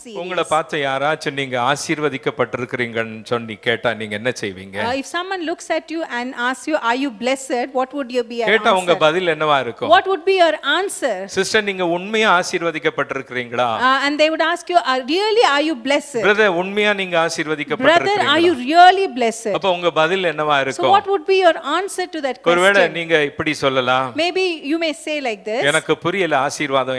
series. உங்களை பார்த்து யாராச்சும் நீங்க ஆசீர்வதிக்கப்பட்டிருக்கிறீங்கன்னு சொல்லி கேட்டா நீங்க என்ன செய்வீங்க? If someone looks at you and asks you, are you blessed? What would you be? கேட்டா உங்க பதில் என்னவா இருக்கும்? What would be your answer? Sister, நீங்க உண்மையா ஆசீர்வதிக்கப்பட்டிருக்கிறீங்களா? And they would ask you, really, are you blessed? Brother, உண்மையா நீங்க Brother, ஆசீர்வதிக்கப்பட்டிருக்கிறீங்களா? are you really blessed? அப்ப உங்க பதில் என்னவா So இருக்கும்? what would be your answer to that ஒருவேளை question? நீங்க இப்படி சொல்லலாம், Maybe you may say like this. எனக்கு புரியல ஆசீர்வாதம்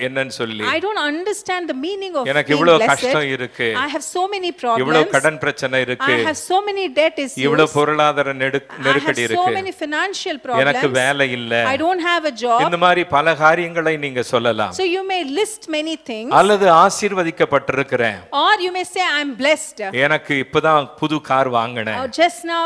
என்னன்னு சொல்லி. I don't understand the meaning of எனக்கு being இவ்வளவு blessed. கஷ்டம் இருக்கு, I have so many problems. இவ்வளவு கடன் பிரச்சனை இருக்கு, I have so many debt issues. இவ்வளவு பொருளாதார I have நெருக்கடி so இருக்கு, many financial எனக்கு problems. வேலை இல்ல, I don't have a job. இந்த மாதிரி பல காரியங்களை நீங்க சொல்லலாம். So you may list many things. அல்லது ஆசீர்வதிக்கப்பட்டிருக்கிறேன், Or you may say, I'm blessed. எனக்கு இப்பதான் புது கார் வாங்கினேன், Just now,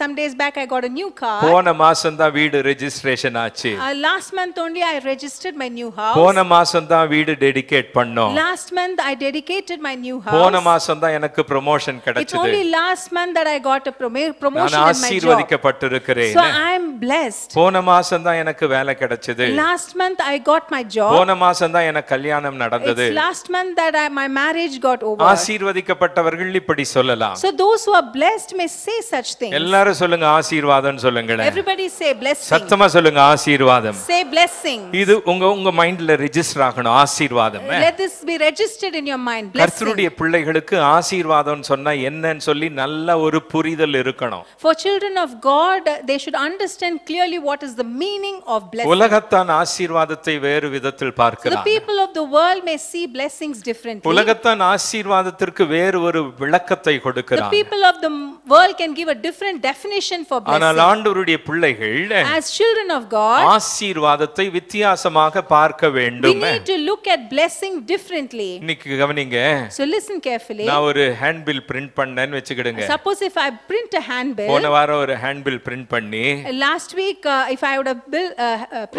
some days back, I got a new car. போன மாசம் தான் வீடு ரெஜிஸ்ட்ரேஷன் ஆச்சு, Last month only, I registered my new house. போன மாசம் தான் வீடு டெடிகேட் பண்ணோம், Last month, I dedicated my new போன house. மாசம் தான் எனக்கு ப்ரமோஷன் It's கிடைச்சது, only last month that I got a promotion நான் in my job. ஆசீர்வதிக்கப்பட்டிருக்கிறேன், So I'm blessed. போன மாசம் தான் எனக்கு வேலை கிடைச்சது, Last month, I got my job. போன மாசம் தான் எனக்கு கல்யாணம் நடந்தது. It's last month that my marriage got over. ஆசீர்வதிக்கப்பட்டவர்கள் இப்படி சொல்லலாம். So those who are blessed may say such things. எல்லாரும் சொல்லுங்க ஆசீர்வாதம் சொல்லுங்களேன். Everybody say blessing. சத்தமா சொல்லுங்க ஆசீர்வாதம். Say blessing. இது உங்க மைண்ட்ல ரெஜிஸ்டர் ஆகணும் ஆசீர்வாதம். Let this be registered in your mind. Blessing. கர்த்தருடைய பிள்ளைகளுக்கு ஆசீர்வாதம் சொன்னா என்னன்னு சொல்லி நல்ல ஒரு புரிதல் இருக்கணும். For children of God, they should understand clearly what is the meaning of blessing. உலகத்தான் ஆசீர்வாதத்தை வேறு விதத்தில் The பார்க்கிறாங்க. people of the world may see blessings differently. உலகத்தான் ஆசீர்வாதத்திற்கு வேறு ஒரு விளக்கத்தை The கொடுக்கிறாங்க. people of the world can give a different definition for ஆனால் blessing. ஆண்டவருடைய பிள்ளைகள் As children of God, ஆசீர்வாதத்தை வித்தியாசமாக பார்க்க we வேண்டும். need to look at blessing differently. இன்னைக்கு கவனிங்க, So listen carefully. நான் ஒரு ஹேண்ட் பில் பிரிண்ட் பண்ணேன்னு வெச்சுக்கிடுங்க. Suppose if I print a handbill, போன வாரம் ஒரு ஹேண்ட் பில் பிரிண்ட் பண்ணி last week if I would have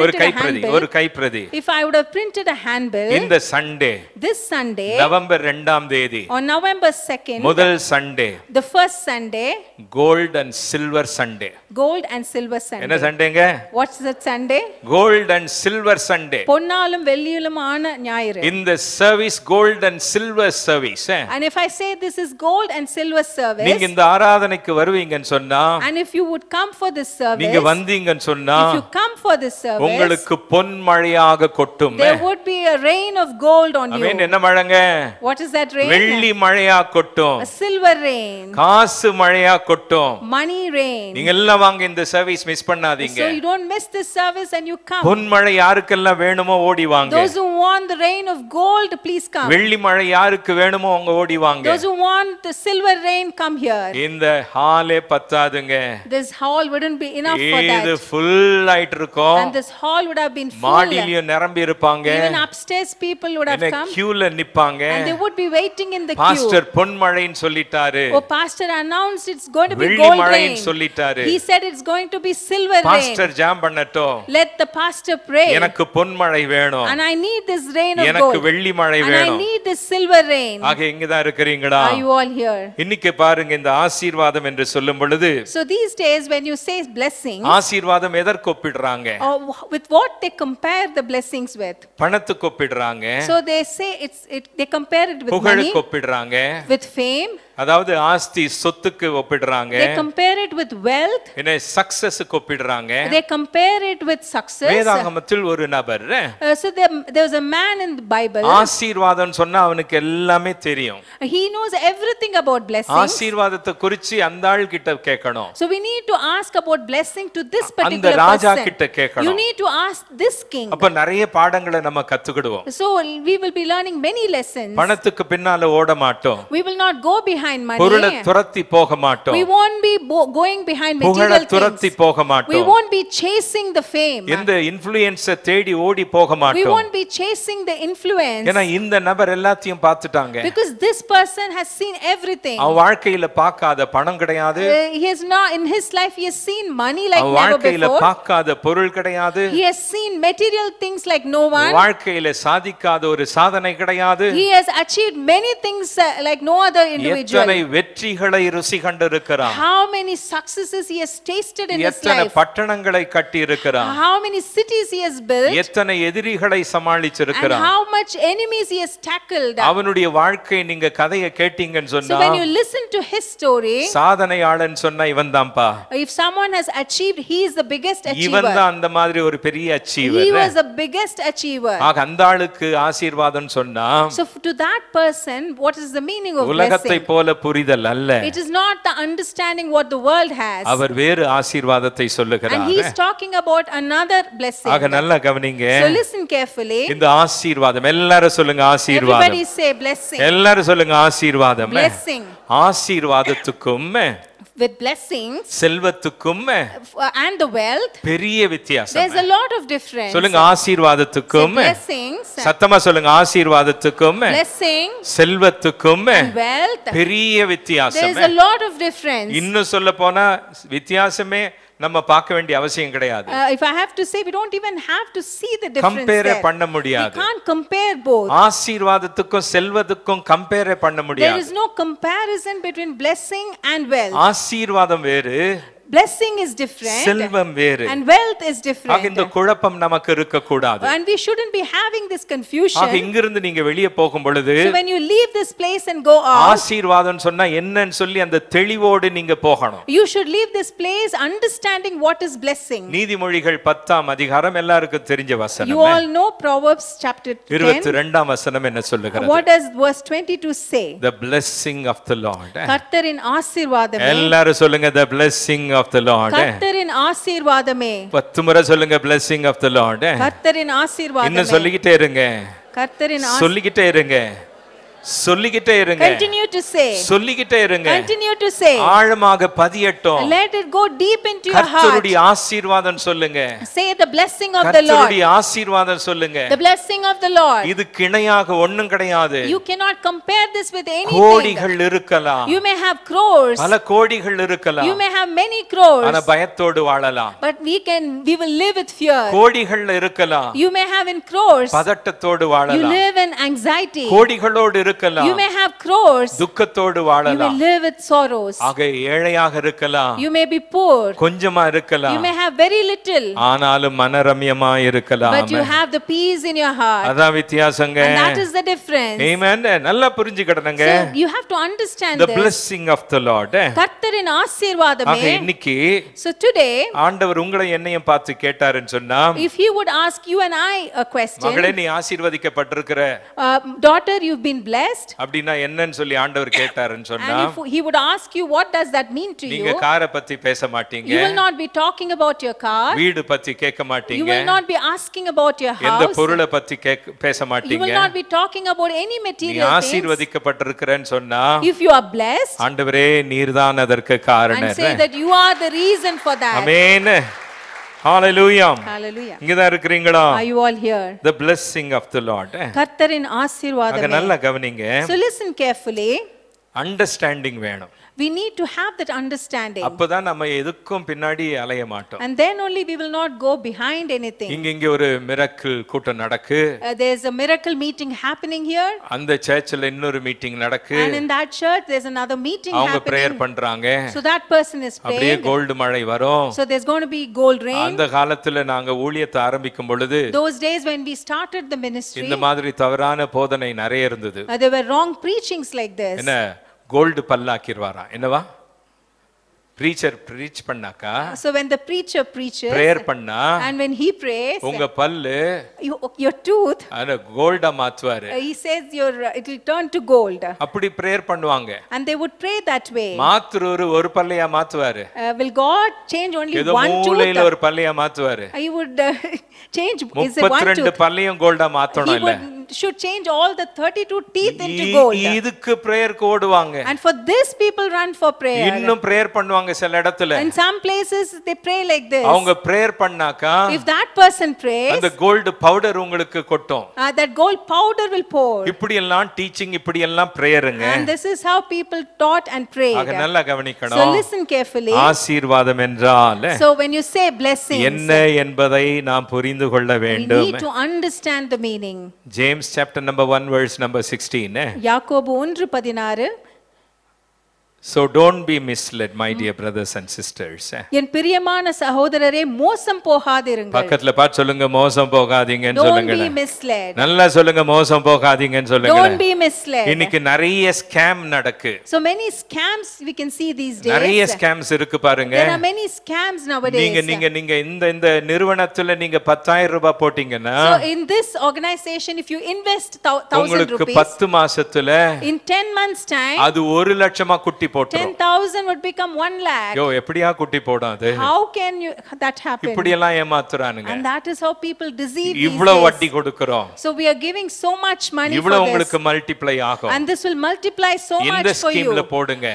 ஒரு printed a கைப்பிரதி handbill, ஒரு கைப்பிரதி if I would have printed a handbill இந்த சண்டே this Sunday, நவம்பர் 2ஆம் தேதி on November 2nd, முதல் Sunday the first Sunday, gold and silver Sunday. gold and silver என்ன Sunday. சண்டேங்க? What's that Sunday? Gold and silver Sunday. பொன்னாலும் வெள்ளியிலுமான ஞாயிறு. இந்த service gold and silver service. And if I say this is gold and silver service, நீங்க இந்த ஆராதனைக்கு வருவீங்கன்னு சொன்னா, and if you would come for this service, நீங்க வந்தீங்கன்னு சொன்னா, if you come for this service, உங்களுக்கு பொன் மழையாக கொட்டும். there would be a rain of gold on you. ஆமென். என்ன மழைங்க? What is that rain? வெள்ளி மழையா கொட்டும், A silver rain, காசு மழையா கொட்டும். money rain. நீங்க எல்லாம் வாங்க, இந்த சர்வீஸ் மிஸ் பண்ணாதீங்க. So you don't miss this service and you come. பொன் மழை யாருக்கெல்லாம் வேணுமோ ஓடி வாங்க. Those who want the rain of gold, please come. வெள்ளி மழை யாருக்கு வேணுமோ அவங்க ஓடி வாங்க. Those who want the silver rain, come here. இந்த ஹாலே பத்தாதுங்க. This hall wouldn't be enough for இது that. ஃபுல் ஆயிட்டு இருக்கும். And this hall would have been full. மாடியில நிரம்பி இருப்பாங்க. Even upstairs people would have come. கியூல நிப்பாங்க. And they would be waiting in the queue. Pastor பொன் மழைன்னு சொல்லிட்டாரு. Oh, pastor announced it's going to be வெள்ளி gold rain. மழைன்னு சொல்லிட்டாரு. He said it's going to be silver rain. Pastor jam பண்ணட்டும். Let the pastor pray. எனக்கு பொன் மழை வேணும். And I need this rain of எனக்கு gold. வெள்ளி மழை And I வேணும். need this silver rain. ஆக இங்க தான் இருக்கீங்களா? Are you all here? இன்னைக்கு பாருங்க, இந்த ஆசீர்வாதம் என்று சொல்லும் பொழுது, So these days when you say blessings, ஆசீர்வாதம் எதற்கு ஒப்பிடுறாங்க? with what they compare the blessings with? பணத்துக்கு ஒப்பிடுறாங்க, So they say they compare it with money, புகழுக்கு ஒப்பிடுறாங்க, with fame. அதாவது ஆஸ்தி சொத்துக்கு ஒப்பிடுறாங்க, They compare it with wealth. என்ன சக்சஸ்க்கு ஒப்பிடுறாங்க. They compare it with success. வேதாகமத்தில் ஒரு நபர் So there was a man in the Bible. ஆசீர்வாதம் சொன்னா அவனுக்கு எல்லாமே தெரியும். He knows everything about blessings. ஆசீர்வாதத்தை குறித்து அந்த ஆள் கிட்ட கேட்கணும். So we need to ask about blessing to this அந்த particular ராஜா person. கிட்ட கேட்கணும். You need to ask this king. அப்ப நிறைய பாடங்களை நம்ம கத்துக்கிடுவோம். So we will be learning many lessons. பணத்துக்கு பின்னால ஓட மாட்டோம். We will not go behind money. பொருளை துரத்தி போக மாட்டோம். We won't be going behind புகழை material துரத்தி things. போக We மாட்டோம். won't be chasing the fame. இந்த இன்ஃப்ளூயன்ஸை தேடி ஓடி போக We மாட்டோம். won't be chasing the influence. ஏன்னா இந்த நபர் எல்லாத்தையும் பார்த்துட்டாங்க. Because this person has seen everything. அவன் வாழ்க்கையில பார்க்காத பணம் கிடையாது. He has not in his life he has seen money like அவன் never வாழ்க்கையில before. பார்க்காத பொருள் கிடையாது. He has seen material things like no one. வாழ்க்கையில சாதிக்காத ஒரு சாதனை கிடையாது. He has achieved many things like no other individual. எத்தனை வெற்றிகளை ருசி கண்டிருக்கிறான், how many successes he has tasted in his எத்தனை life, பட்டணங்களை கட்டி இருக்கிறான், how many cities he has built, எத்தனை எதிரிகளை and சமாளிச்சிருக்கிறான். how much enemies he has tackled. அவனுடைய வாழ்க்கை நீங்க கதையை கேட்டீங்கன்னு So சொன்னா, when you listen to his story, சாதனையாளன் சொன்னா இவன் தான்ப்பா, if someone has achieved, he is the biggest இவன் achiever. தான் அந்த மாதிரி ஒரு பெரிய He achiever. was the biggest achiever. ஆக அந்த ஆளுக்கு ஆசீர்வாதம் சொன்னா So to that person, what is the meaning of உலகத்தை blessing? போல புரிதல் அல்ல, It is not the understanding what the world has. அவர் வேறு ஆசீர்வாதத்தை And சொல்லுகிறார். he is talking about another blessing. ஆக நல்லா கவனிங்க, So listen carefully. இந்த ஆசீர்வாதம் எல்லாரும் சொல்லுங்க, ஆசீர்வாதம். Everybody say blessing. எல்லாரும் சொல்லுங்க ஆசீர்வாதம். Blessing. ஆசீர்வாதத்துக்கும் With blessings செல்வத்துக்கும் and the wealth, பெரிய வித்தியாசம். there's a lot of difference. சொல்லுங்க Say ஆசீர்வாதத்துக்கும், blessings, சத்தமா சொல்லுங்க ஆசீர்வாதத்துக்கும் blessing, செல்வத்துக்கும் wealth. பெரிய வித்தியாசம். There's a lot of difference. இன்னும் சொல்ல போனா வித்தியாசமே நம்ம பார்க்க வேண்டிய அவசியம் கிடையாது. If I have to say, we don't even have to see the difference compare there. பண்ண We முடியாது. can't compare both. ஆசீர்வாதத்துக்கும் செல்வத்துக்கும் கம்பேர் பண்ண There முடியாது. is no comparison between blessing and wealth. ஆசீர்வாதம் வேறு, Blessing is different செல்வம் வேறு. and wealth is ஆக different. இந்த குழப்பம் நமக்கு இருக்க கூடாது. And we shouldn't be having this confusion. ஆக இங்கிருந்து நீங்க வெளியே போகும் பொழுது So when you leave this place and go out, ஆசீர்வாதம் சொன்னா என்னன்னு சொல்லி அந்த தெளிவோடு நீங்க போகணும். you should leave this place understanding what is blessing. நீதிமொழிகள் 10ஆம் அதிகாரம் எல்லாருக்கும் தெரிஞ்ச You வசனம். all know Proverbs chapter 10. 22ஆம் வசனம் என்ன சொல்லுகிறது? What does verse 22 say? The blessing of the Lord. கர்த்தரின் ஆசீர்வாதமே, எல்லாரும் சொல்லுங்க the blessing of the Lord. கர்த்தரின் ஆசீர்வாதமே, 10 முறை சொல்லுங்க blessing of the Lord. கர்த்தரின் இன்னும் ஆசீர்வாதமே, சொல்லிக்கிட்டே இருங்க, கர்த்தரின் சொல்லிக்கிட்டே இருங்க, சொல்லிக்கிட்டே இருங்க, continue to say, சொல்லிக்கிட்டே இருங்க, continue to say, ஆழமாக பதியட்டும். let it go deep into your heart. கர்த்தருடைய ஆசீர்வாதம் சொல்லுங்க, Say the blessing of the Lord, கர்த்தருடைய ஆசீர்வாதம் சொல்லுங்க. the blessing of the Lord. இது கிணையாக ஒண்ணும் கிடையாது. You cannot compare this with anything. கோடிகள் இருக்கலாம், You may have crores, பல கோடிகள் இருக்கலாம், you may have many crores, ஆனா பயத்தோடு வாழலாம். but we will live with fear. கோடிகள் இருக்கலாம், You may have in crores, பதட்டத்தோடு you வாழலாம். live in anxiety. கோடிகளோடு இருக்கலாம், You may have crores, துக்கத்தோடு you may வாழலாம். live with sorrows. ஆக ஏழையாக இருக்கலாம், You may be poor, கொஞ்சமா you இருக்கலாம், may have very little, ஆனாலும் மனரம்யமா இருக்கலாம். but you have the peace in your heart. அதான் வித்தியாசங்க. And that is the difference. ஆமென். நல்லா புரிஞ்சுக்கிடணுங்க. So you have to understand The this. blessing of the Lord. கர்த்தரின் ஆக ஆசீர்வாதமே. இன்னைக்கு So today, ஆண்டவர் உங்களை என்னையும் பார்த்து கேட்டாருன்னு சொன்னா, if he would ask you and I a question, மகளே நீ ஆசீர்வதிக்கப்பட்டிருக்கிற daughter, you've been blessed, அப்படின்னா என்னன்னு சொல்லி ஆண்டவர் கேட்டாருன்னு சொன்னா, and if he would ask you what does that mean to நீங்க you, காரை பத்தி பேச மாட்டீங்க, you will not be talking about your car, வீடு பத்தி கேட்க you மாட்டீங்க, will not be asking about your எந்த house, பொருளை பத்தி பேச you மாட்டீங்க. will not be talking about any நீ material things. ஆசீர்வதிக்கப்பட்டிருக்கிறேன்னு சொன்னா, If you are blessed, ஆண்டவரே நீர்தான் அதற்கு and காரணர். say that you are the reason for that. Amen. Hallelujah. Hallelujah. இங்க தான் இருக்கீங்களா? Are you all here? The blessing of the Lord. கர்த்தரின் அங்க ஆசீர்வாதமே. நல்லா கவனிங்க. So listen carefully. அண்டர்ஸ்டாண்டிங் வேணும். We need to have that understanding. அப்பதான் நம்ம எதுக்கும் பின்னாடி அலைய மாட்டோம். And then only we will not go behind anything. இங்க ஒரு மிரக்கிள் கூட்டம் நடக்கு. There's a miracle meeting happening here. அந்த சர்ச்சில் இன்னொரு மீட்டிங் நடக்கு. And in that church there's another meeting அவங்க பிரேயர் happening. பண்றாங்க. So that person is அப்படியே praying. கோல்டு மழை வரும். So there's going to be gold rain. அந்த காலத்துல நாங்க ஊழியத்தை ஆரம்பிக்கும் பொழுது Those days when we started the ministry, இந்த மாதிரி தவறான போதனை நிறைய இருந்தது. there were wrong preachings like this. என்ன கோல்டு பல்லாக்கிடுவாரா என்னவா? பிரீச்சர் பிரீச் பண்ணாக்கா, So when the preacher preaches prayer பண்ணா, and when he prays, உங்க பல்லு your tooth, அத கோல்டா மாத்துவாரு. he says it will turn to gold. அப்படி பிரேயர் பண்ணுவாங்க. And they would pray that way. மாத்துறவரு ஒரு பல்லையா மாத்துவாரு. Will God change only ஏதோ one மூலையில tooth? ஒரு பல்லையா மாத்துவாரு. He would change, is it one 32 tooth? பல்லையும் கோல்டா மாத்தணும் He இல்ல? should change all the 32 teeth into gold. இதுக்கு பிரேயருக்கு ஓடுவாங்க. And for this people run for prayer. இன்னும் பிரேயர் பண்ணுவாங்க சில இடத்துல. In some places they pray like this. அவங்க பிரேயர் பண்ணாக்கா If that person prays, அந்த கோல்ட் பவுடர் உங்களுக்கு கொட்டும். that gold powder will pour. இப்படி எல்லாம் டீச்சிங், இப்படி எல்லாம் பிரேயருங்க. And this is how people taught and prayed. ஆக நல்லா So கவனிக்கணும். listen carefully. ஆசீர்வாதம் என்றால் So when you say blessings, என்ன என்பதை நாம் புரிந்து கொள்ள we வேண்டும். need to understand the meaning. James chapter number 1 verse number 16. யாக்கோபு 1:16. So don't be misled, my dear brothers and sisters. என் பிரியமான சகோதரரே மோசம் போகாதிருங்கள். பக்கத்துல பார்த்து சொல்லுங்க மோசம் போகாதீங்கன்னு சொல்லுங்க. Don't be misled. நல்லா சொல்லுங்க மோசம் போகாதீங்கன்னு சொல்லுங்க. Don't be misled. இன்னைக்கு நிறைய ஸ்கேம் நடக்கு. So many scams we can see these days. நிறைய ஸ்கேம்ஸ் இருக்கு பாருங்க. There are many scams nowadays. நீங்க இந்த நிறுவனத்துல நீங்க 10,000 ரூபாய் போட்டீங்கன்னா So in this organization if you invest 1,000 உங்களுக்கு rupees 10 மாசத்துல in 10 months time அது 1 லட்சமா குட்டி போட்டுரும். 10,000 would become 1 lakh. யோ எப்படியா குட்டி போடும் அது? How can that happen? இப்படி எல்லாம் ஏமாத்துறானுங்க. And that is how people deceive these இவ்வளவு days. வட்டி கொடுக்கிறோம். So we are giving so much money for இவ்வளவு this. உங்களுக்கு மல்டிப்ளை ஆகும். And this will multiply so much இந்த for you. ஸ்கீம்ல போடுங்க.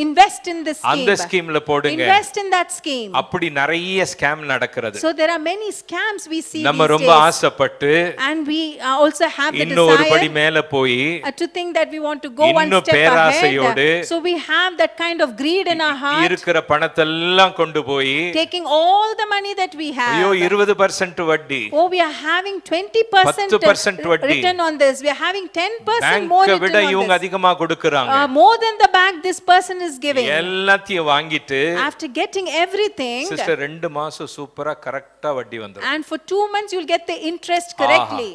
Invest in this scheme. அந்த ஸ்கீம்ல போடுங்க. Invest in that scheme. அப்படி நிறைய ஸ்கேம் நடக்கிறது. So there are many scams we see நம்ம ரொம்ப ஆசைப்பட்டு and we also have the இன்னும் ஒரு படி desire மேல போய் to think that we want to go one இன்னும் step பேராசையோடு ahead. So we have that kind of greed in our heart. இருக்கிற பணத்தை எல்லாம் கொண்டு போய் Taking all the money that we have. ஐயோ 20% வட்டி. Oh, we are having 20% return on this. We are having 10% more return விட on இவங்க this. அதிகமா கொடுக்கறாங்க. More than the bank this person is giving. எல்லாத்தையும் வாங்கிட்டு After getting everything, சிஸ்டர் 2 மாசம் சூப்பரா கரெக்ட்டா வட்டி வந்துரும். and for 2 months you'll get the interest correctly.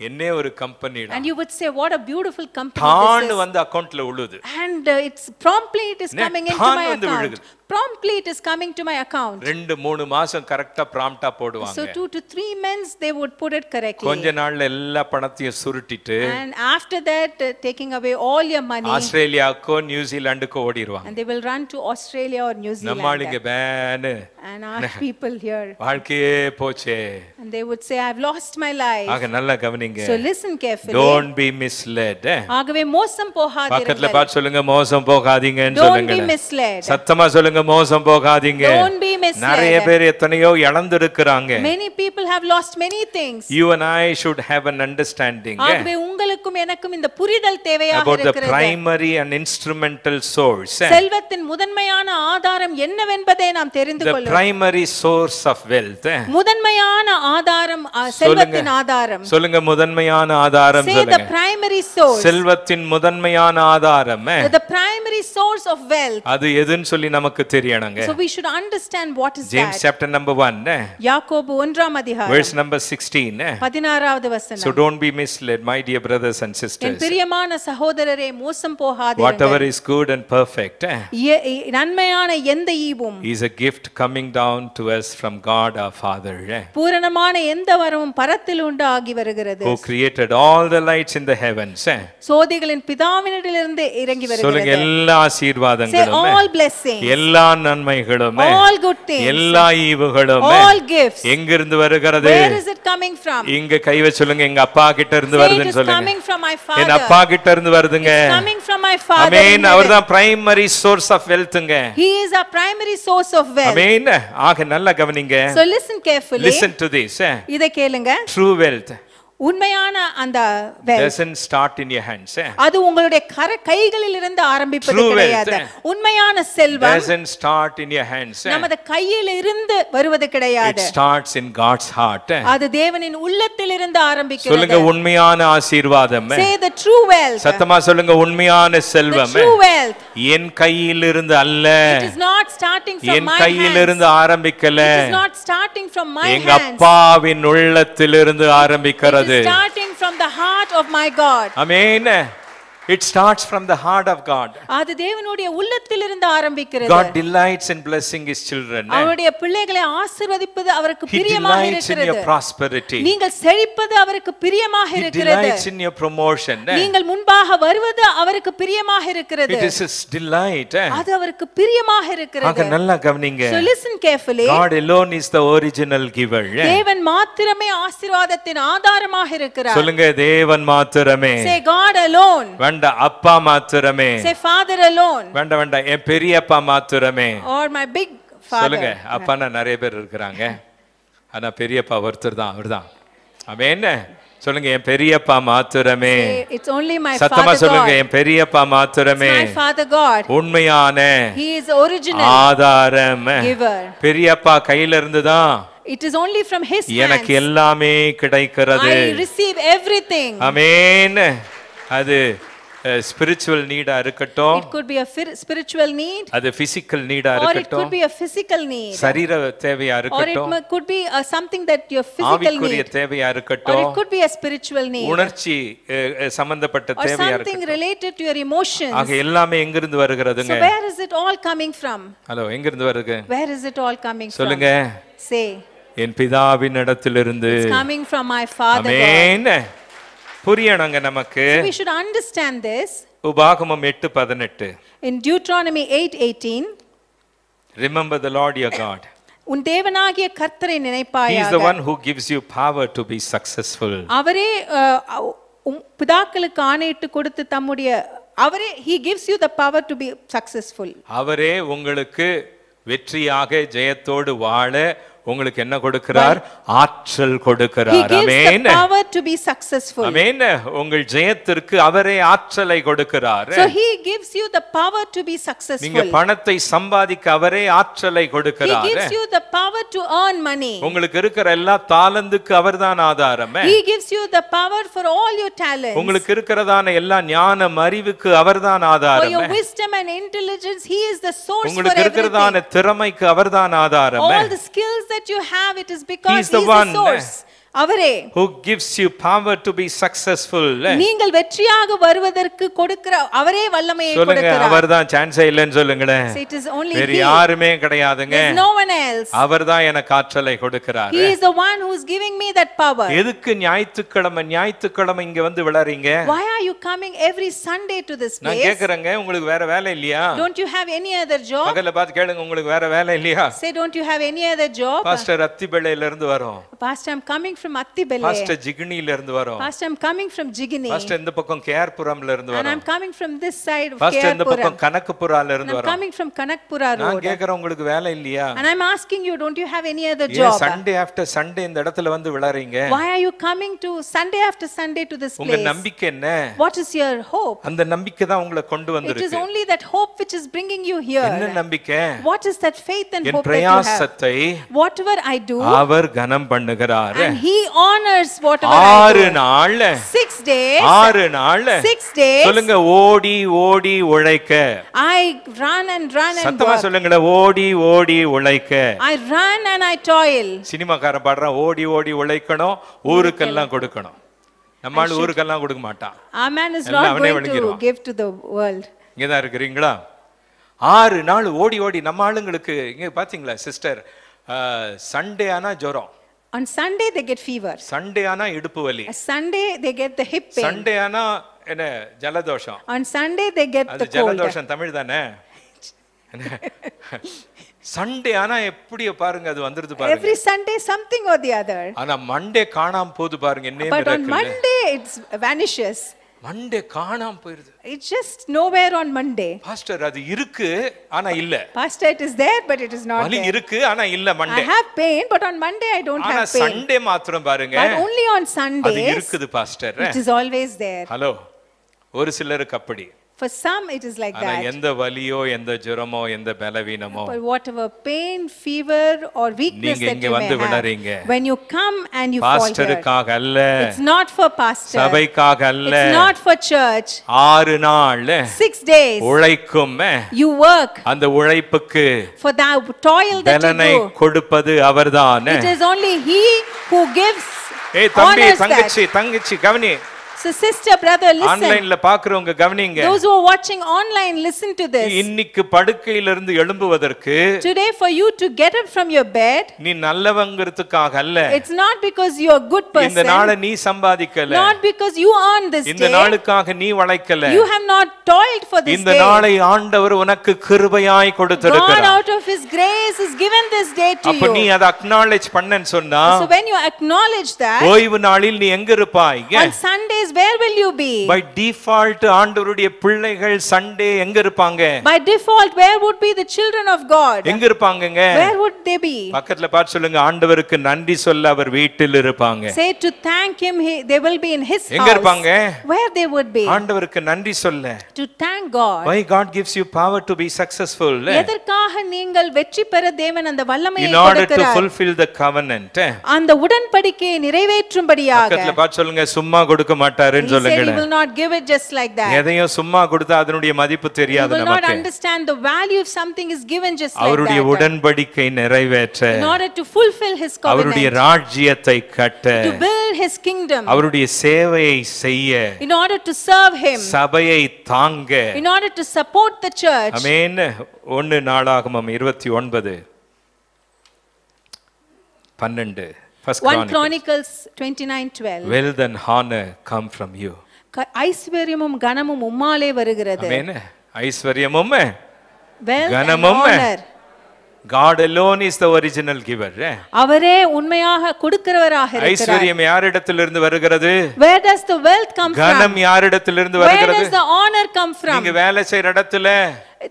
என்னே ஒரு கம்பெனிடா. And you would say what a beautiful company தான் this is. வந்து அக்கவுண்ட்ல உழுது. And it's promptly it is coming into my account. Promptly it is coming to my account. 2-3 மாசம் கரெக்ட்டா ப்ராம்ப்ட்டா போடுவாங்க. So 2 to 3 months they would put it correctly. கொஞ்ச நாள்ல எல்லா பணத்தையும் சுருட்டிட்டு And after that taking away all your money. ஆஸ்திரேலியாக்கோ நியூசிலாந்துக்கோ ஓடிடுவாங்க. And they will run to Australia or New Zealand. நம்மாளுங்க பேன். And our people here. வாழ்க்கையே போச்சே. And they would say I've lost my life. ஆக நல்லா கவனிங்க. So listen carefully. Don't be misled. ஆகவே மோசம் போகாதீர்கள். பக்கத்துல பார்த்து சொல்லுங்க மோசம் போகாதீங்கன்னு சொல்லுங்க. Don't be misled. சத்தமா சொல்லுங்க மோசம் போகாதீங்க. Don't be misled. நிறைய பேர் எத்தனையோ இழந்து இருக்காங்க. Many people have lost many things. You and I should have an understanding. ஆகவே உங்களுக்கும் எனக்கும் இந்த புரிதல் தேவையாக இருக்கிறது. About the primary and instrumental source. செல்வத்தின் முதன்மையான ஆதாரம் என்னவென்பதை நாம் தெரிந்து கொள்ள The primary source of wealth. முதன்மையான ஆதாரம் செல்வத்தின் ஆதாரம். சொல்லுங்க முதன்மையான ஆதாரம் சொல்லுங்க. Say the primary source. செல்வத்தின் முதன்மையான ஆதாரம். The primary source of wealth. அது எதுன்னு சொல்லி நமக்கு தெரியணுங்க. So we should understand what is James that. chapter number 1. யாக்கோபு 1ஆம் அதிகாரம். Verse number 16. 16வது வசனம். So don't be misled, my dear brothers and sisters. என் பிரியமான சகோதரரே மோசம் போகாதீர்கள். Whatever is good and perfect. நன்மையான எந்த ஈவும் is a gift coming down to us from God our Father. பூரணமான எந்த வரமும் பரத்தில் உண்டாகி வருகிறது. Who created all the lights in the heavens. சோதிகளின் பிதாவினிடமிருந்து இறங்கி வருகிறது. சொல்லுங்க எல்லா ஆசீர்வாதங்களும். Say all blessings. எல்லா நன்மைகளும். All good things. எல்லா ஈவுகளும். All gifts. எங்க இருந்து வருகிறது? Where is it coming from? இங்க கை வச்சு சொல்லுங்க எங்க அப்பா கிட்ட இருந்து வருதுன்னு சொல்லுங்க. It is coming from my father. என் அப்பா கிட்ட இருந்து வருதுங்க. It is coming from my father. ஆமென். அவர்தான் primary source of wealthங்க. He is our primary source of wealth. ஆமென். ஆக நல்லா கவனிங்க. So listen carefully. Listen to this. இதை கேளுங்க. True wealth உண்மையான அந்த wealth doesn't start in your hands. அது உங்களுடைய கைகளில் இருந்து ஆரம்பிப்பது கிடையாது. உண்மையான செல்வம் doesn't start in your hands. நமது கையில் இருந்து வருவது கிடையாது. It starts in God's heart. அது தேவனின் உள்ளத்தில் இருந்து ஆரம்பிக்கிறது. சொல்லுங்க உண்மையான ஆசீர்வாதம். Say the true wealth. சத்தமா சொல்லுங்க உண்மையான செல்வம். The true wealth. என் கையில் இருந்து அல்ல. It is not starting from my hands. என் கையில் இருந்து ஆரம்பிக்கல. It is not starting from my hands. எங்க அப்பாவின் உள்ளத்தில் இருந்து ஆரம்பிக்கிறது. It is starting from the heart of my God. Amen. It starts from the heart of God. அது தேவனுடைய உள்ளத்திலிருந்து ஆரம்பிக்கிறது. God delights in blessing his children. அவருடைய பிள்ளைகளை ஆசீர்வதிப்பது அவருக்கு பிரியமாக இருக்கிறது. He delights in your prosperity. நீங்கள் செழிப்பது அவருக்கு பிரியமாக இருக்கிறது. He delights in your promotion. நீங்கள் முன்பாக வருவது அவருக்கு பிரியமாக இருக்கிறது. It is his delight. அது அவருக்கு பிரியமாக இருக்கிறது. ஆக நல்லா கவனிங்க. So listen carefully. God alone is the original giver. தேவன் மாத்திரமே ஆசீர்வாதத்தின் ஆதாரமாக இருக்கிறார். சொல்லுங்க தேவன் மாத்திரமே. Say God alone. வேண்ட அப்பா மாத்திரமே. Say father alone. வேண்ட என் பெரியப்பா மாத்திரமே. Or my big father. சொல்லுங்க அப்பானா நிறைய பேர் இருக்காங்க. ஆனா பெரியப்பா ஒருத்தர் தான் அவர்தான். ஆமென். சொல்லுங்க என் பெரியப்பா மாத்திரமே. It's only my father God. சத்தமா சொல்லுங்க என் பெரியப்பா மாத்திரமே. My father God. உண்மையான He is original ஆதாரம். giver. பெரியப்பா கையில இருந்து தான் It is only from his hands. எனக்கு எல்லாமே கிடைக்கிறது. I receive everything. ஆமென். அது ஸ்பிரிச்சுவல் நீடா இருக்கட்டும், it could be a spiritual need, அது பிசிக்கல் நீடா or it could இருக்கட்டும், be a physical need, சரீர தேவையா or it இருக்கட்டும், could be something that your physical ஆவிக்குரிய need, தேவையா or இருக்கட்டும், it could be a spiritual need, உணர்ச்சி சம்பந்தப்பட்ட or தேவையா something இருக்கட்டும். related to your emotions. ஆக எல்லாமே எங்க இருந்து வருகிறதுங்க? So where is it all coming from? Hello, எங்க இருந்து வருது? Where is it all coming from? சொல்லுங்க. Say, என் பிதாவின் இடத்திலிருந்து. it's coming from my Father God. ஆமென். புரியணுங்க நமக்கு. So we should understand this. உபாகமம் 8:18. In Deuteronomy 8:18, Remember the Lord your God. உன் தேவனாகிய கர்த்தரை He is the நினைப்பாயாக. one who gives you power to be successful. அவரே பிதாக்களுக்கு ஆணையிட்டு கொடுத்து அவரே he gives you the power to be successful. அவரே உங்களுக்கு வெற்றியாக ஜெயத்தோடு வாழ உங்களுக்கு என்ன கொடுக்கிறார்? ஆற்றல் கொடுக்கிறார். He gives amen. the power to be successful. ஆமென். உங்கள் ஜெயத்திற்கு அவரே ஆற்றலை கொடுக்கிறார். So he gives you the power to be successful. நீங்க பணத்தை சம்பாதிக்க அவரே ஆற்றலை கொடுக்கிறார். He gives you the power to earn money. உங்களுக்கு இருக்கிற எல்லா தாளந்துக்கு அவர்தான் ஆதாரம். He gives you the power for all your talents. உங்களுக்கு இருக்கிறதான எல்லா ஞானம் அறிவுக்கு அவர்தான் For ஆதாரம். your wisdom and intelligence, he is the source for உங்களுக்கு everything. இருக்கிறதான திறமைக்கு அவர்தான் ஆதாரம். All the skills that you have, it is because He he is is the the one, source. அவரே who gives you power to be successful. நீங்கள் வெற்றியாக வருவதற்கு கொடுக்கிற அவரே வல்லமையை சொல்லுங்க, கொடுக்கிறார். அவர்தான் சான்ஸே இல்லைன்னு சொல்லுங்களே. So it is only வேற he. யாருமே கிடையாதுங்க. There is no one else. அவர்தான் எனக்கு ஆற்றலை கொடுக்கிறார். He is the one who is giving me that power. எதுக்கு ஞாயிற்றுக்கிழமை இங்க வந்து விளைறீங்க? Why are you coming every Sunday to this நான் place? கேக்குறேங்க, உங்களுக்கு வேற வேலை இல்லையா? Don't you have any other job? பகல்ல பார்த்து கேளுங்க, உங்களுக்கு வேற வேலை இல்லையா? Say, don't you have any other job? Pastor அத்திபேளையில இருந்து வரோம். Pastor, I'm coming from Attibele. Pastor ஜிகினில இருந்து வரோம். Pastor, I'm coming from Jigini. Pastor இந்த பக்கம் கேஆர்புரம்ல இருந்து And வரோம். I'm coming from this side of pastor இந்த Kerpuram. பக்கம் கனகபுரால And இருந்து I'm வரோம். coming from Kanakpura நான் Road. கேக்குறேன், உங்களுக்கு வேலை இல்லையா? And I'm asking you, don't you have any other ஏன் job? சண்டே ஆஃப்டர் சண்டே இந்த இடத்துல வந்து விளைறீங்க? Why are you coming to Sunday after Sunday to this உங்க place? நம்பிக்கை என்ன? What is your hope? அந்த நம்பிக்கை தான் உங்களை கொண்டு It is வந்திருக்கு. only that hope which is bringing you என்ன here. நம்பிக்கை? What is that faith and N hope that you have? பிரயாசத்தை Whatever I do, அவர் கனம் பண்ணுகிறார். and he honors whatever I 6 do. நாள் 6 days. 6 நாள் 6 days. சொல்லுங்க, ஓடி ஓடி உழைக்க. I run and run and சத்தமா work. சொல்லுங்க, ஓடி ஓடி உழைக்க. I run and I toil. சினிமாக்காரன் பாடுறான், ஓடி ஓடி உழைக்கணும், ஊருக்கெல்லாம் கொடுக்கணும். நம்மால் ஊருக்கெல்லாம் கொடுக்க மாட்டான். Our man is எல்லாம் not அவனே going to வழங்கிடுவான். give to the world. இங்க தான் இருக்கிறீங்களா? 6 நாள் ஓடி ஓடி நம்ம ஆளுங்களுக்கு இங்க பாத்தீங்களா சிஸ்டர், சண்டே ஆனா ஜுரம், On Sunday they get fever. Sunday ஆனா இடுப்பு வலி, Sunday they get the hip pain. Sunday ஆனா என்ன ஜலதோஷம். On Sunday they get அது the cold. ஜலதோஷம் தமிழ் தானே? சண்டே ஆனா எப்படி பாருங்க, அது வந்துருது பாருங்க. Every Sunday something or the other. ஆனா மண்டே காணாம போகுது பாருங்க. என்ன But on miracle. Monday it vanishes. Monday காணாம போயிருது. It's just nowhere on Monday. Pastor அது இருக்கு ஆனா இல்ல. Pastor, it is there but it is not வலி there. இருக்கு ஆனா இல்ல I Monday. have pain but on Monday I don't ஆனா have pain. சண்டே மாத்திரம் பாருங்க, But only on அது Sundays இருக்குது pastor. it is always there. Hello, ஒரு சிலருக்கு அப்படி. For some it is like ஆனா that. எந்த வலியோ எந்த ஜுரமோ எந்த பலவீனமோ, But whatever pain, fever or weakness நீங்க that இங்க you may வந்து have, விளறீங்க. when you come and you fall here, பாஸ்டருக்காக அல்ல, it's not for pastor, சபைக்காக அல்ல, it's not for church. 6 நாள் 6 days உழைக்கும். you work அந்த உழைப்புக்கு for the toil that பலனை you do. கொடுப்பது அவர்தான். It is only he who gives, ஏய் தம்பி honors that. தங்கச்சி கவனி. So sister, brother, listen. ஆன்லைன்ல பாக்குறவங்க கவனிங்க. Those who are watching online, listen to this. இன்னைக்கு படுக்கையிலிருந்து எழும்புவதற்கு, Today for you to get up from your bed, நீ நல்லவங்கிறதுக்காக அல்ல, it's not because you are a good இந்த person, நாளை நீ சம்பாதிக்கல, not because you earned this இந்த day, நாளுக்காக நீ உழைக்கல, you have not toiled for this இந்த day. நாளை ஆண்டவர் உனக்கு கிருபையாய் God கொடுத்திருக்கிறார். out of his grace has given this day to அப்ப நீ you. அதை அக்னாலேஜ் பண்ணன்னு சொன்னா, So when you acknowledge that, ஓய்வு நாளில் நீ எங்க இருப்பாய்? on Sundays where will you be? By default ஆண்டவருடைய பிள்ளைகள் சண்டே எங்க இருப்பாங்க? By default where would be the children of God? எங்க இருப்பாங்கங்க? Where would they be? பக்கத்துல பார்த்து சொல்லுங்க, ஆண்டவருக்கு நன்றி சொல்ல அவர் வீட்டில் இருப்பாங்க. Say to thank him, they will be in his எங்க house. இருப்பாங்க? Where they would be? ஆண்டவருக்கு நன்றி சொல்ல. To thank God. Why God gives you power to be successful? எதற்காக நீங்கள் வெற்றி பெற தேவன் அந்த வல்லமையை In order to கொடுக்கிறார்? fulfill the covenant. அந்த உடன்படிக்கையை நிறைவேற்றும்படியாக. பக்கத்துல பார்த்து சொல்லுங்க, சும்மா கொடுக்க மாட்டார். மாட்டாருன்னு He said சொல்லுங்க. he will not give it just like that. எதையும் சும்மா கொடுத்தா அதனுடைய மதிப்பு He தெரியாது will not நமக்கு. understand the value if something is given just like அவருடைய that. உடன்படிக்கை நிறைவேற்ற, In order to fulfill his அவருடைய covenant, ராஜ்யத்தை கட்ட, to build his kingdom, அவருடைய சேவையை செய்ய, in order to serve him, சபையை தாங்க. in order to support the church. ஆமென். 1 நாளாகமம் 29 12 First 1 Chronicles 29:12. Wealth and honor come from you. ஐஸ்வர்யமும் கனமும் உம்மாலே வருகிறது. ஆமென். ஐஸ்வர்யமும் Wealth and கனமும் honor. God alone is the original giver. அவரே உண்மையாக கொடுக்கிறவராக இருக்கிறார். ஐஸ்வர்யம் யாரிடத்திலிருந்து வருகிறது? Where does the wealth come from? கனம் யாரிடத்திலிருந்து Where வருகிறது? does the honor come from? நீங்க வேலை செய்யற இடத்துல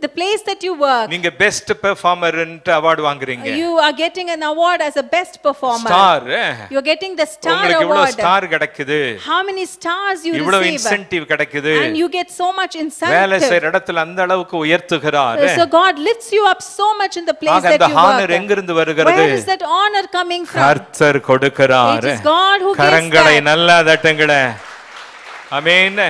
The place that you work, நீங்க பெஸ்ட் பெர்ஃபார்மர் ன்ட்டு அவார்ட் வாங்குறீங்க. you are getting an award as a best performer. Star. You are getting the star உங்களுக்கு இவ்வளவு award. ஸ்டார் கிடைக்குது. How many stars you இவ்வளவு receive? இன்சென்டிவ் கிடைக்குது. And you get so much வேலை incentive. செய்யற இடத்துல அந்த அளவுக்கு உயர்த்துகிறார். So God lifts you up so much in the place ஆக that அந்த you honor work. எங்கிருந்து வருகிறது? Where is that honor coming from? கர்த்தர் கொடுக்கிறார். It is God who gives கரங்களை that. நல்லா தட்டுங்களே. ஆமென்.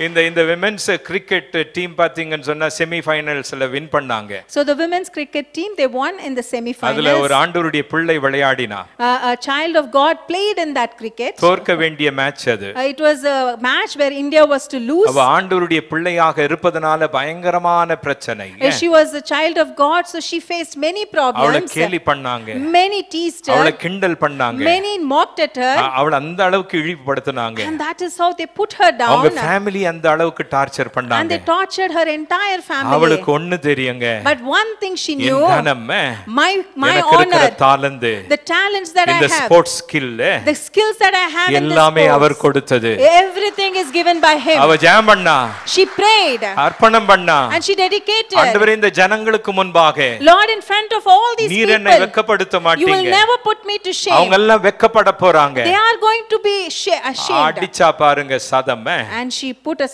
இந்த விமென்ஸ் கிரிக்கெட் டீம் பாத்தீங்கன்னு சொன்னா செமி ஃபைனல்ஸ்ல வின் பண்ணாங்க. So the women's cricket team, they won in the semi finals. அதுல ஒரு ஆண்டவருடைய பிள்ளை விளையாடினா. A child of God played in that cricket. தோற்க வேண்டிய மேட்ச் அது. It was a match where India was to lose. அவ ஆண்டவருடைய பிள்ளையாக இருப்பதனால பயங்கரமான பிரச்சனை. She was a child of God, so she faced many problems. அவளை கேலி பண்ணாங்க. Many teased her. அவளை கிண்டல் பண்ணாங்க. Many mocked at her. அவளை அந்த அளவுக்கு இழிவுபடுத்தினாங்க. And that is how they put her down. அவங்க ஃபேமிலி அந்த அளவுக்கு டார்ச்சர் And பண்ணாங்க. they tortured her entire family. அவளுக்கு ஒண்ணு தெரியுங்க. But one thing she knew, my எனக்கு இருக்கிற honor, தாளந்து, the talents that I இந்த have, sports skill, the skills that I have in this எல்லாமே அவர் sports, கொடுத்தது. everything is given by him. அவ ஜெபம் பண்ணா, She prayed, அர்ப்பணம் பண்ணா, and she dedicated. ஆண்டவரே இந்த ஜனங்களுக்கு முன்பாக Lord, in front of all these நீர் என்னை people, வெட்கப்படுத்த you will மாட்டீங்க. never put me to shame. அவங்க எல்லாம் வெட்கப்பட போறாங்க. They are going to be ashamed. அடிச்சா பாருங்க சதம். And she put a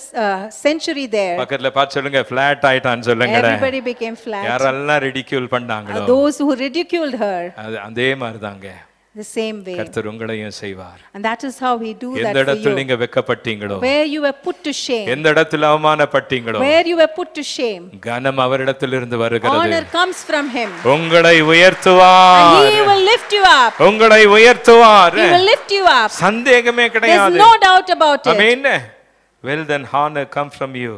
century there. பக்கத்துல பார்த்து சொல்லுங்க ஃபிளாட் ஆயிட்டான்னு சொல்லுங்க. Everybody became flat. யாரெல்லாம் ரிடிக்யூல் பண்ணாங்களோ Those who ridiculed her, அதே மாதிரி தாங்க the same way. கர்த்தர் உங்களையும் செய்வார். And that is how he do that எந்த for இடத்துல you. நீங்க வெட்கப்பட்டீங்களோ, Where you were put to shame, எந்த இடத்துல அவமானப்பட்டீங்களோ, where you were put to shame, கனம் அவரிடத்திலிருந்து வருகிறது. honor comes from him. உங்களை And உயர்த்துவார். he will lift you up. உங்களை உயர்த்துவார். He will lift you up. சந்தேகமே There's கிடையாது. no doubt about it. Amen. Wealth and honor come from you.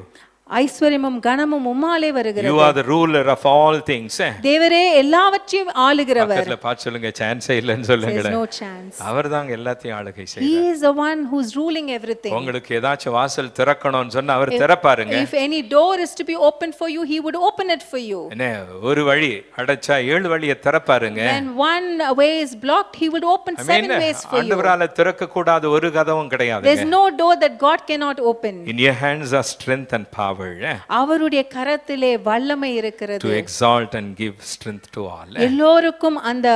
ஐஸ்வர்யமும் கனமும் உம்மாலே You வருகிறது. are the ruler of all things. தேவரே எல்லாவற்றையும் ஆளுகிறவர். பக்கத்துல பார்த்து சொல்லுங்க சான்ஸே இல்லைன்னு சொல்லுங்க. There's no chance. அவர்தாங்க எல்லாத்தையும் ஆளுகை He செய்றார். is the one who's ruling everything. உங்களுக்கு ஏதாச்சும் வாசல் திறக்கணும்னு சொன்னா அவர் திறப்பாருங்க. If any door is to be opened for you, he would open it for you. என்ன ஒரு வழி அடைச்சா ஏழு வழியை திறப்பாருங்க. When one way is blocked, he would open seven ways for you. ஆண்டவரால திறக்க கூடாத ஒரு கதவும் கிடையாது. There's no door that God cannot open. In your hands are strength and power. அவருடைய கரத்திலே வல்லமை இருக்கிறது. To exalt and give strength to all. எல்லோருக்கும் அந்த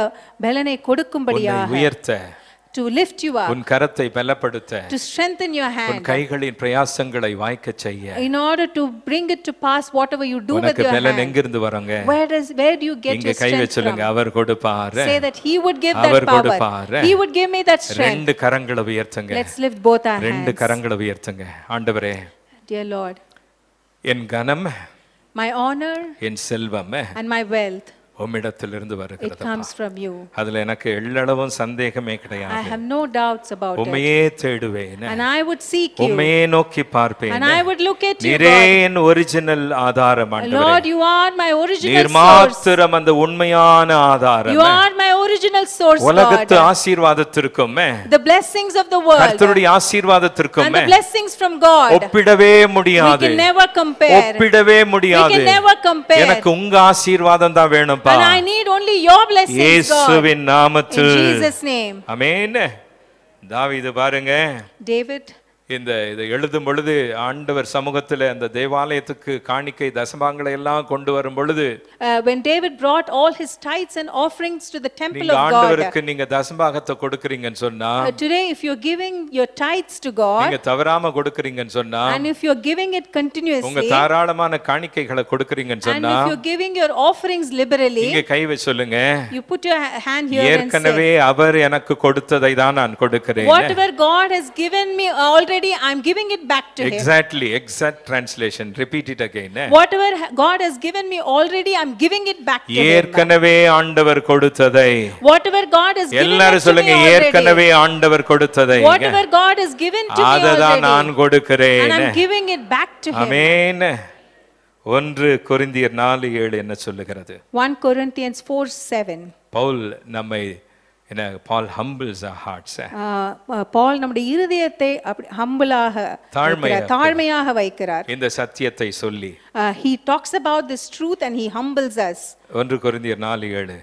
பலனை கொடுக்கும்படியாக. உயர்த்த, to lift you up, உன் கரத்தை பலப்படுத்த, to strengthen your hand, உன் கைகளின் பிரயாசங்களை வாய்க்க செய்ய, in order to bring it to pass whatever you do with உனக்கு your பலன் hand. எங்கிருந்து வருங்க? Where do you get இங்க your கை strength வச்சுங்க. from? அவர் கொடுப்பார். Say that he would give our that power. கொடுப்பார். He would give me that strength. ரெண்டு கரங்களை உயர்த்துங்க. Let's lift both our ரெண்டு hands. கரங்களை உயர்த்துங்க. ஆண்டவரே, Dear Lord, என் கனம், my honor N Selvam and my wealth, உம்மிடத்திலிருந்து it வருகிறது. comes from you. அதுல எனக்கு எள்ளளவும் சந்தேகமே I கிடையாது. have no doubts about it. உம்மையே தேடுவேன். And I would seek you. உம்மையே நோக்கி பார்ப்பேன். And I would look at you, நீரே God. என் ஒரிஜினல் ஆதாரம் ஆண்டவரே. Lord, you are my original நீர் source. மாத்திரம் அந்த உண்மையான ஆதாரம். You are my original source, உலகத்து God. ஆசீர்வாதத்திற்கும் The blessings of the world கர்த்தருடைய ஆசீர்வாதத்திற்கும் and the blessings from God, ஒப்பிடவே we முடியாது. can never compare. ஒப்பிடவே We முடியாது. can never compare. எனக்கு உங்க ஆசீர்வாதம் தான் வேணும்பா. And I need only your blessings, God. இயேசுவின் In நாமத்தில். Jesus' name. ஆமென். தாவீது பாருங்க, David, இதை எழுதும் பொழுது ஆண்டவர் சமூகத்தில் அந்த தேவாலயத்துக்கு காணிக்கை தசமாங்களை எல்லாம் கொண்டு வரும் பொழுது when David brought all his tithes and offerings to the temple of God, ஆண்டவருக்கு நீங்க தசமாகத்தை கொடுக்கறீங்கன்னு சொன்னா, today if you're giving your tithes to God, நீங்க தவறாம கொடுக்கறீங்கன்னு சொன்னா, and if you're giving it continuously, உங்க தாராளமான காணிக்கைகளை கொடுக்கறீங்கன்னு சொன்னா, and if you're giving your offerings liberally, நீங்க கை வச்சு சொல்லுங்க, you put your hand here and say, ஏற்கனவே அவர் எனக்கு கொடுத்ததை தான் நான் கொடுக்கிறேன். Whatever God has given me already, I'm giving it back to him. Exactly, exact translation. Repeat it again. Whatever God has given me already, I'm giving it back to him. ஏற்கனவே ஆண்டவர் கொடுத்ததை. Whatever God has given எல்லாரும் சொல்லுங்க, ஏற்கனவே ஆண்டவர் கொடுத்ததை. Whatever God has given to me already, அததான் நான் கொடுக்கிறேன். and I'm giving it back to him. ஆமென். 1 கொரிந்தியர் 4:7 என்ன சொல்லுகிறது? 1 Corinthians 4:7. பவுல் நம்மை Paul humbles our hearts. பால் நம்முடைய இருதயத்தை அப்படி ஹம்பிளாக தாழ்மையாக வைக்கிறார். இந்த சத்தியத்தை சொல்லி he talks about this truth and he humbles us. 1 கொரிந்தியர் 4:7.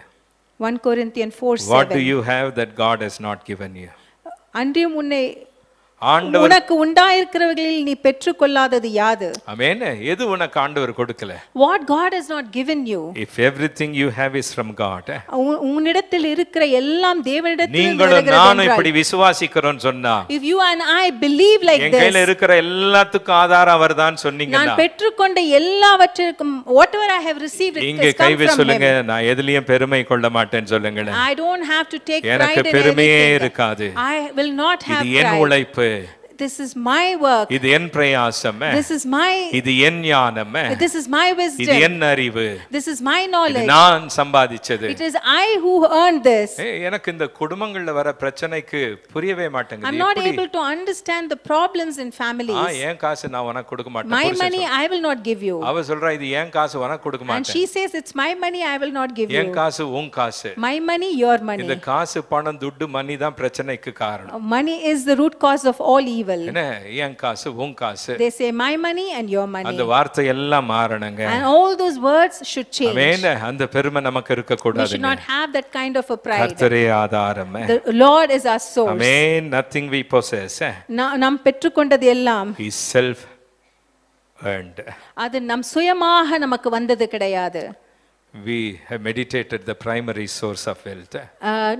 1 Corinthians 4:7. What do you have that God has not given you? அன்றியும் உனக்கு உண்டாயிருக்கிறவர்களில் நீ பெற்றுக்கொள்ளாதது யாது? ஆமென். எது உனக்கு ஆண்டவர் கொடுக்கல? What God has not given you. If everything you have is from God. உன்னிடத்தில் இருக்கிற எல்லாம் தேவனிடத்தில் நீங்களும் நானும் இப்படி விசுவாசிக்கிறோம்னு சொன்னா, if you and I believe like this, என் கையில இருக்கிற எல்லாத்துக்கும் ஆதாரம் அவர்தான் சொன்னீங்கன்னா, நான் பெற்றுக்கொண்ட எல்லாவற்றுக்கும் whatever I have received, it இங்க has come கைவே from சொல்லுங்க, him. நான் எதிலையும் பெருமை கொள்ள மாட்டேன்னு சொல்லுங்க. I don't have to take pride in எனக்கு anything. பெருமையே இருக்காது. I will not have இது என் உழைப்பு. This is my work. இது என் பிரயாசம். This is my. இது என் ஞானம். This is my wisdom. இது என் அறிவு. This is my knowledge. நான் சம்பாதிச்சது. It is I who earned this. எனக்கு இந்த குடும்பங்கள்ல வர பிரச்சனைக்கு புரியவே மாட்டேங்குது. I'm not able to understand the problems in families. என் காசு நான் உனக்கு கொடுக்க மாட்டேன். My money I will not give you. அவ சொல்றா, இது என் காசு உனக்கு கொடுக்க மாட்டேன். And she says it's my money I will not give you. என் காசு உன் காசு. My money your money. இந்த காசு பணம் துட்டு மணி தான் பிரச்சனைக்கு காரணம். Money is the root cause of all evil. என்ன என் காசு உன் காசு. They say my money and your money. அந்த வார்த்தை எல்லாம் மாறணுங்க. And all those words should change. ஆமென். அந்த பெருமை நமக்கு இருக்க கூடாதுங்க. We should not have that kind of a pride. கர்த்தரே ஆதாரம். The Lord is our source. Amen. Nothing we possess. நாம் பெற்றுக்கொண்டது எல்லாம் is self earned. அது நம் சுயமாக நமக்கு வந்தது கிடையாது. We have meditated the primary source of wealth.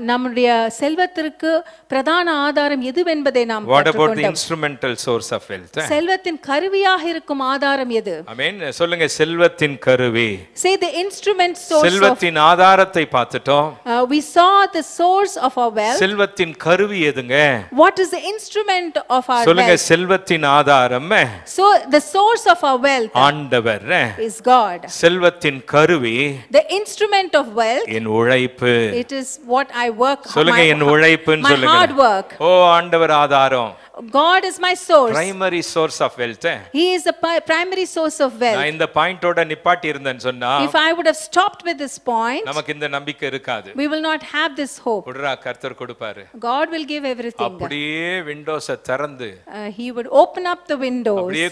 நம்முடைய செல்வத்திற்கு பிரதான ஆதாரம் எதுவென்பதை நாம் What about the instrumental source of wealth? செல்வத்தின் கருவியாக இருக்கும் ஆதாரம் எது? ஆமென். சொல்லுங்க, செல்வத்தின் கருவி. Say the instrument source. செல்வத்தின் ஆதாரத்தை பார்த்துட்டோம். We saw the source of our wealth. செல்வத்தின் கருவி எதுங்க? What is the instrument of our சொல்லுங்க, wealth? செல்வத்தின் ஆதாரம். So the source of our wealth ஆண்டவர் is God. செல்வத்தின் கருவி the instrument of wealth. என் உழைப்பு. It is what I work. சொல்லுங்க, என் உழைப்புன்னு சொல்லுங்க. My hard work. ஓ ஆண்டவர் ஆதாரம். God is my source. Primary source of wealth. He is the primary source of wealth. நான் இந்த பாயிண்டோட நிப்பாட்டி இருந்தேன்னு சொன்னா, if I would have stopped with this point, நமக்கு இந்த நம்பிக்கை இருக்காது. we will not have this hope. புடுறா, கர்த்தர் கொடுப்பாரு. God will give everything. அப்படியே விண்டோஸை திறந்து he would open up the windows. அப்படியே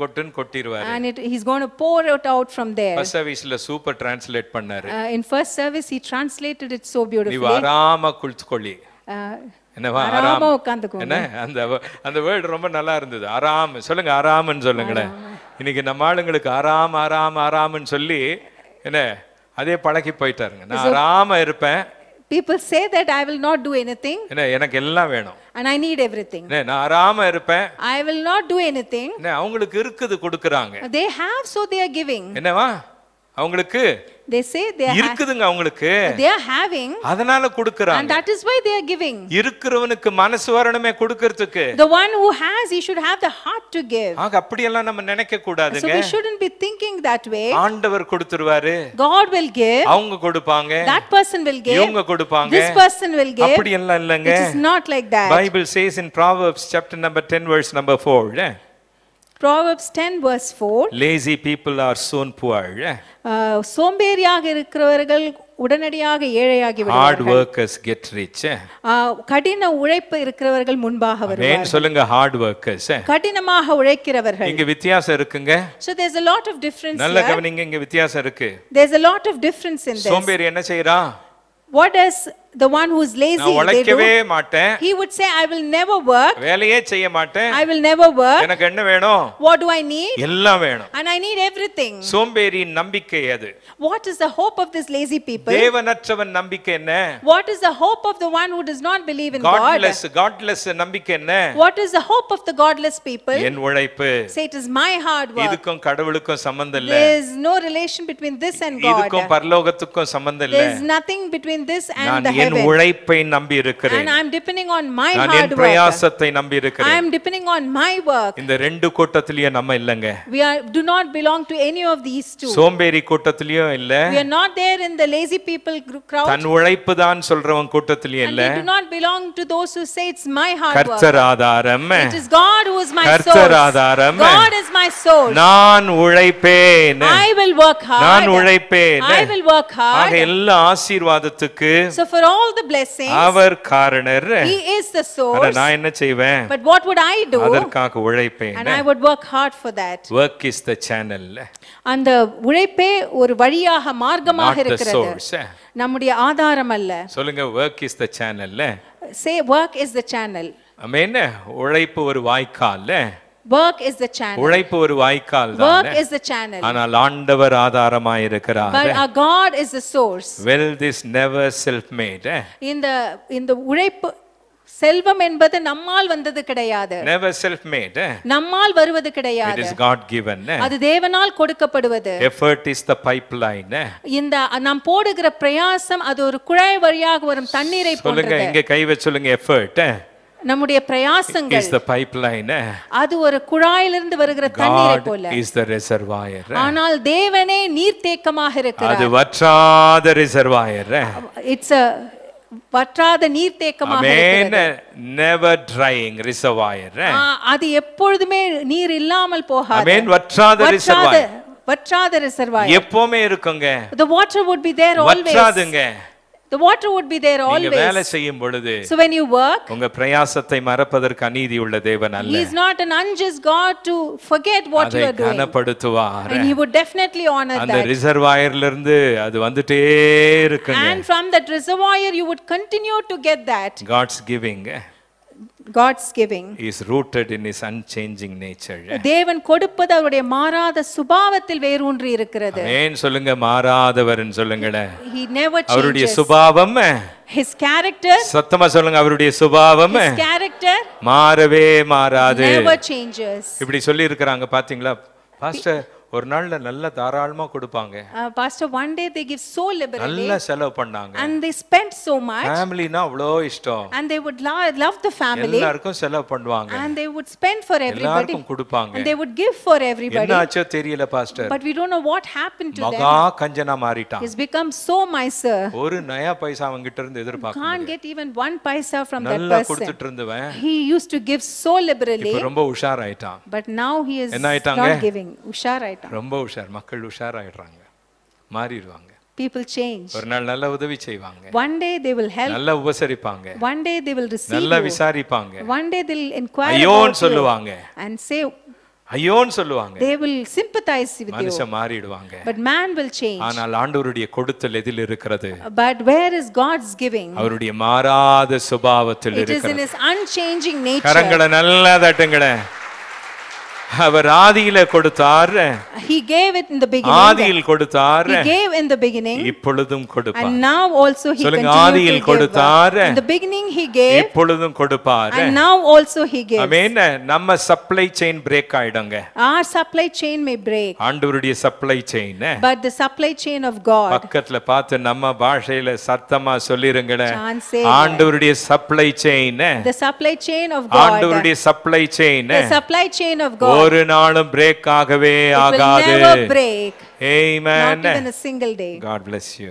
கொட்டுன்னு கொட்டிடுவாரு. and he's going to pour it out from there. First சர்வீஸ்ல சூப்பர் டிரான்ஸ்லேட் பண்ணாரு. in first service he translated it so beautifully. நீ ஆராம குளிச்சுக்கொள்ளி. என்னவா ஆராம்? என்ன அந்த வேர்ட் ரொம்ப நல்லா இருந்தது. ஆராம். சொல்லுங்க, ஆராம்னு சொல்லுங்களேன். இன்னைக்கு நம்ம ஆளுங்களுக்கு ஆராம்னு சொல்லி என்ன அதே பழகி போயிட்டாருங்க. நான் ஆராம இருப்பேன். People say that I will not do anything. என்ன எனக்கு எல்லாம் வேணும். And I need everything. நான் ஆராம இருப்பேன். I will not do anything. என்ன அவங்களுக்கு இருக்குது கொடுக்கறாங்க. They have, so they are giving. என்னவா அவங்களுக்கு they say they இருக்குதுங்க அவங்களுக்கு. they are having. அதனால கொடுக்கறாங்க. and that is why they are giving. இருக்குறவனுக்கு மனசு வரணுமே கொடுக்கிறதுக்கு. the one who has, he should have the heart to give. அப்படி எல்லாம் நம்ம நினைக்க கூடாதுங்க. so we shouldn't be thinking that way. ஆண்டவர் கொடுத்துருவாரு. God will give. அவங்க கொடுப்பாங்க. that person will give. இவங்க கொடுப்பாங்க. this person will give. அப்படி எல்லாம் இல்லங்க. it is not like that. Bible says in Proverbs chapter number 10 verse number 4. Proverbs 10 verse 4. Lazy people are soon poor. சோம்பேறியாக இருக்கிறவர்கள் உடனடியாக ஏழையாகி விடுவார்கள். Hard workers get rich. கடின உழைப்பு இருக்கிறவர்கள் முன்பாக வருவார்கள். ஏன் சொல்லுங்க, hard workers. கடினமாக உழைக்கிறவர்கள். இங்க வித்தியாசம் இருக்குங்க. So there's a lot of difference. நல்ல கவனிங்க, இங்க வித்தியாசம் இருக்கு. There's a lot of difference in this. சோம்பேறி என்ன செய்றா? What does the one who is lazy, நான் உழைக்கவே மாட்டேன். He would say, I will never work. வேலையே செய்ய மாட்டேன். I will never work. எனக்கு என்ன வேணும்? What do I need? எல்லாம் வேணும். And I need everything. சோம்பேறியின் நம்பிக்கை அது. What is the hope of this lazy people? தேவனற்றவன் நம்பிக்கை என்ன? What is the hope of the one who does not believe in God? Godless நம்பிக்கை என்ன? What is the hope of the godless people? என் உழைப்பு. Say it is my hard work. இதுக்கும் கடவுளுக்கும் சம்பந்தம் இல்ல. There is no relation between this and God. இதுக்கும் பரலோகத்துக்கும் சம்பந்தம் இல்ல. There is nothing between this and the heaven. நான் என் உழைப்பை நம்பி இருக்கிறேன். And I am depending on my hard work. நான் என் பிரயாசத்தை நம்பி இருக்கிறேன். I am depending on my work. இந்த ரெண்டு கூட்டத்திலயும் நம்ம இல்லங்க. We do not belong to any of these two. சோம்பேறி கூட்டத்திலயும் இல்ல. We are not there in the lazy people crowd. தன் உழைப்பு தான் சொல்றவன் கூட்டத்திலயும் இல்ல. And we do not belong to those who say it's my hard work. கர்த்தர் ஆதாரம். It is God who is my source. கர்த்தர் ஆதாரம். God is my source. நான் உழைப்பேன். I will work hard. நான் உழைப்பேன். I will work hard. ஆக எல்லா ஆசீர்வாதத்துக்கு So for all the blessings, our காரணர். He is the source. அட நான் என்ன செய்வேன்? But what would I do? அதற்காக உழைப்பேன். And I would work hard for that. Work is the channel. அந்த உழைப்பே ஒரு வழியாக மார்க்கமாக இருக்கிறது. நம்முடைய ஆதாரம் அல்ல. சொல்லுங்க, work is the channel. Say work is the channel. ஆமென். உழைப்பு ஒரு வாய்க்கால். Work is the channel. உழைப்பு ஒரு வாய்க்கால் தான். Work is the channel. ஆனால் ஆண்டவர் ஆதாரமாய் இருக்கிறார். But our God is the source. Wealth is never self made. இந்த உழைப்பு செல்வம் என்பது நம்மால் வந்தது கிடையாது. Never self made. நம்மால் வருவது கிடையாது. It is God given. அது தேவனால் கொடுக்கப்படுவது. Effort is the pipeline. இந்த நாம் போடுகிற பிரயாசம் அது ஒரு குழாய் வழியாக வரும் தண்ணீரை போன்றது. சொல்லுங்க, இங்க கை வச்சு சொல்லுங்க, effort. நம்முடைய பிரயாசங்கள் is the pipeline. அது ஒரு குழாயிலிருந்து வருகிற தண்ணீரை போல. God is the reservoir. ஆனால் தேவனே நீர்த்தேக்கமாக இருக்கிறார். அது வற்றாத reservoir. It's a வற்றாத நீர்த்தேக்கமாக இருக்கிறது. Never drying reservoir. அது எப்பொழுதுமே நீர் இல்லாமல் போகாது. ஆமென். வற்றாத reservoir. வற்றாத reservoir. எப்பவுமே இருக்குங்க. The water would be there always. வற்றாதுங்க. The water would be there always. நீங்க வேலை செய்யும் பொழுது, so when you work, உங்க பிரயாசத்தை மறப்பதற்கு அநீதி உள்ள தேவன் அல்ல. He is not an unjust God to forget what you are doing. அதை கனப்படுத்துவார். And He would definitely honor that. அந்த ரிசர்வாயர்ல இருந்து அது வந்துட்டே இருக்குங்க. And from that reservoir you would continue to get that. God's giving. God's giving is rooted in His unchanging nature. தேவன் கொடுப்பது அவருடைய மாறாத சுபாவத்தில் வேரூன்றி இருக்கிறது. ஆமென். சொல்லுங்க, மாறாதவர்னு சொல்லுங்களே. He never changes. அவருடைய சுபாவம், His character, சத்தமா சொல்லுங்க, அவருடைய சுபாவம் His character மாறவே மாறாது. never changes. இப்படி சொல்லி இருக்காங்க பாத்தீங்களா பாஸ்டர்? ஒரு நாள்ல நல்ல தாராளமா கொடுப்பாங்க. Pastor, one day they give so liberally. நல்ல செலவு பண்ணாங்க. And they spent so much. ஃபேமிலினா அவ்ளோ இஷ்டம். And they would love the family. எல்லாருக்கும் செலவு பண்ணுவாங்க. And they would spend for everybody. எல்லாருக்கும் கொடுப்பாங்க. And they would give for everybody. என்னாச்சோ தெரியல pastor. But we don't know what happened to them. மகா கஞ்சனா மாறிட்டான். He's become so miser. ஒரு நயா பைசா அவங்கிட்ட இருந்து எதிர்பார்க்க can't get even one paisa from that person. நல்லா கொடுத்துட்டு இருந்தவன். He used to give so liberally. இப்போ ரொம்ப உஷாராயிட்டான். But now he is not giving. உஷாராயிட்டான். ரொம்ப உஷார். மக்கள் உஷாராயிடுறாங்க, மாறிடுவாங்க. People change. ஒரு நாள் நல்ல உதவி செய்வாங்க. One day they will help. நல்ல உபசரிப்பாங்க. One day they will receive. நல்ல விசாரிப்பாங்க. One day they'll inquire. ஐயோன்னு சொல்லுவாங்க. And say ஐயோன்னு சொல்லுவாங்க. They will sympathize with you. மனுஷன் மாறிடுவாங்க. But man will change. ஆனால் ஆண்டவருடைய கொடுத்தல் எதில் இருக்கிறது? But where is God's giving? அவருடைய மாறாத சுபாவத்தில் இருக்கிறது. It is in His unchanging nature. கரங்களை நல்லா தட்டுங்களே. அவர் ஆதியில கொடுத்தார். He gave it in the beginning. ஆதியில் கொடுத்தார். He gave in the beginning. இப்பொழுதும் கொடுப்பார். And now also He சொல்லுங்க, continues ஆதியில் to கொடுத்தார். give. In the beginning He gave. இப்பொழுதும் கொடுப்பார். And now also He gives. ஆமென். நம்ம சப்ளை செயின் பிரேக் ஆயிடுங்க. Our supply chain may break. ஆண்டவருடைய supply chain. But the supply chain of God. பக்கத்துல பார்த்து நம்ம பாஷையில சத்தமா சொல்லிருங்களே. say ஆண்டவருடைய supply chain. The supply chain of God. ஆண்டவருடைய supply chain. The supply chain of God. ஒரு நாளும் பிரேக் ஆகவே It will ஆகாது. never break. Amen. Not even a single day. God bless you.